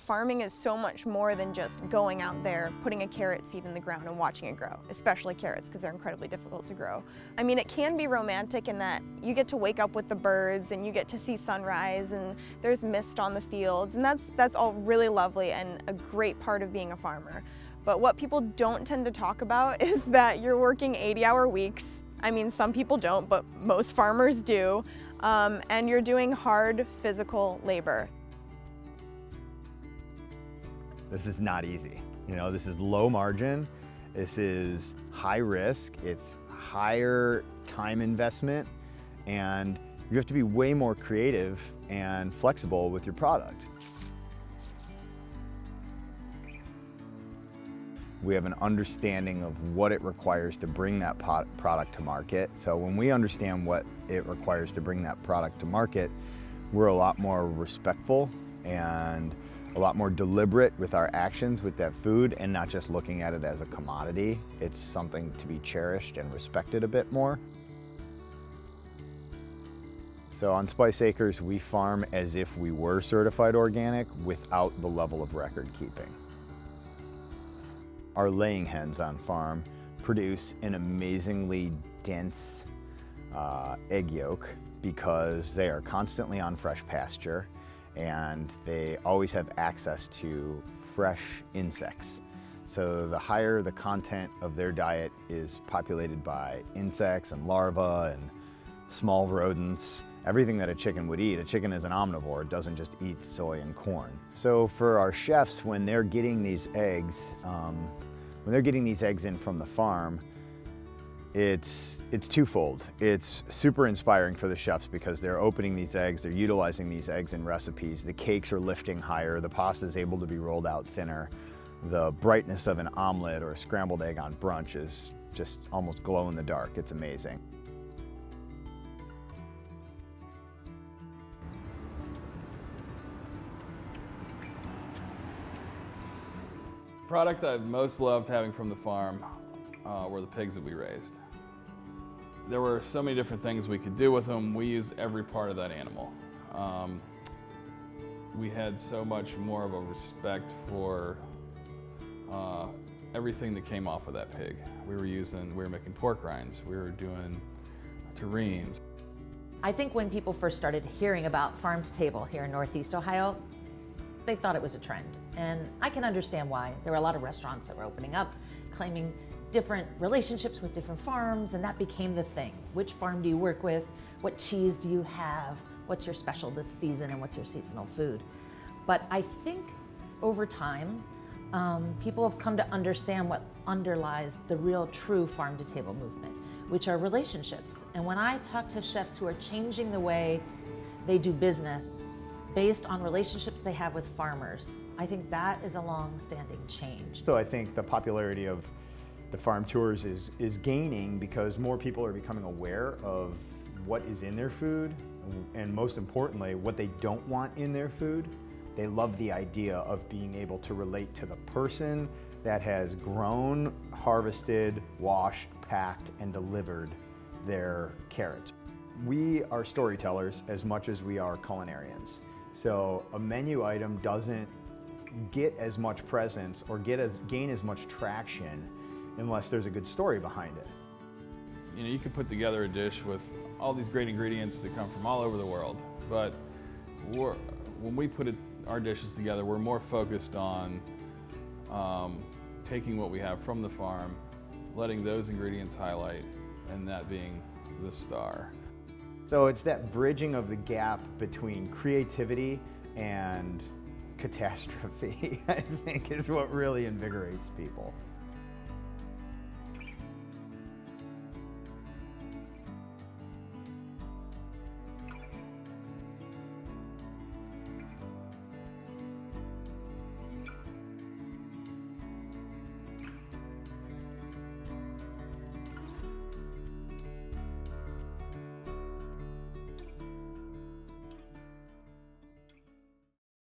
farming is so much more than just going out there, putting a carrot seed in the ground and watching it grow, especially carrots because they're incredibly difficult to grow. I mean, it can be romantic in that you get to wake up with the birds and you get to see sunrise and there's mist on the fields, and that's all really lovely and a great part of being a farmer. But what people don't tend to talk about is that you're working 80-hour weeks. I mean, some people don't, but most farmers do. And you're doing hard physical labor. This is not easy. You know, this is low margin, this is high risk, it's higher time investment, and you have to be way more creative and flexible with your product. We have an understanding of what it requires to bring that product to market. So when we understand what it requires to bring that product to market, we're a lot more respectful and a lot more deliberate with our actions with that food, and not just looking at it as a commodity. It's something to be cherished and respected a bit more. So on Spice Acres, we farm as if we were certified organic without the level of record keeping. Our laying hens on farm produce an amazingly dense egg yolk because they are constantly on fresh pasture and they always have access to fresh insects. So the higher the content of their diet is populated by insects and larvae and small rodents, everything that a chicken would eat. A chicken is an omnivore, it doesn't just eat soy and corn. So for our chefs, when they're getting these eggs, in from the farm, it's twofold. It's super inspiring for the chefs because they're opening these eggs, they're utilizing these eggs in recipes. The cakes are lifting higher, the pasta is able to be rolled out thinner. The brightness of an omelet or a scrambled egg on brunch is just almost glow in the dark. It's amazing. The product I've most loved having from the farm were the pigs that we raised. There were so many different things we could do with them. We used every part of that animal. We had so much more of a respect for everything that came off of that pig. We were making pork rinds, we were doing terrines. I think when people first started hearing about farm to table here in Northeast Ohio, they thought it was a trend. And I can understand why. There were a lot of restaurants that were opening up, claiming different relationships with different farms, and that became the thing. Which farm do you work with? What cheese do you have? What's your special this season, and what's your seasonal food? But I think over time, people have come to understand what underlies the real true farm to table movement, which are relationships. And when I talk to chefs who are changing the way they do business based on relationships they have with farmers, I think that is a long-standing change. So I think the popularity of the farm tours is gaining because more people are becoming aware of what is in their food, and most importantly, what they don't want in their food. They love the idea of being able to relate to the person that has grown, harvested, washed, packed, and delivered their carrots. We are storytellers as much as we are culinarians. So a menu item doesn't get as much presence or gain as much traction unless there's a good story behind it. You know, you could put together a dish with all these great ingredients that come from all over the world, but when we put our dishes together, we're more focused on taking what we have from the farm, letting those ingredients highlight, and that being the star. So it's that bridging of the gap between creativity and catastrophe, I think, is what really invigorates people.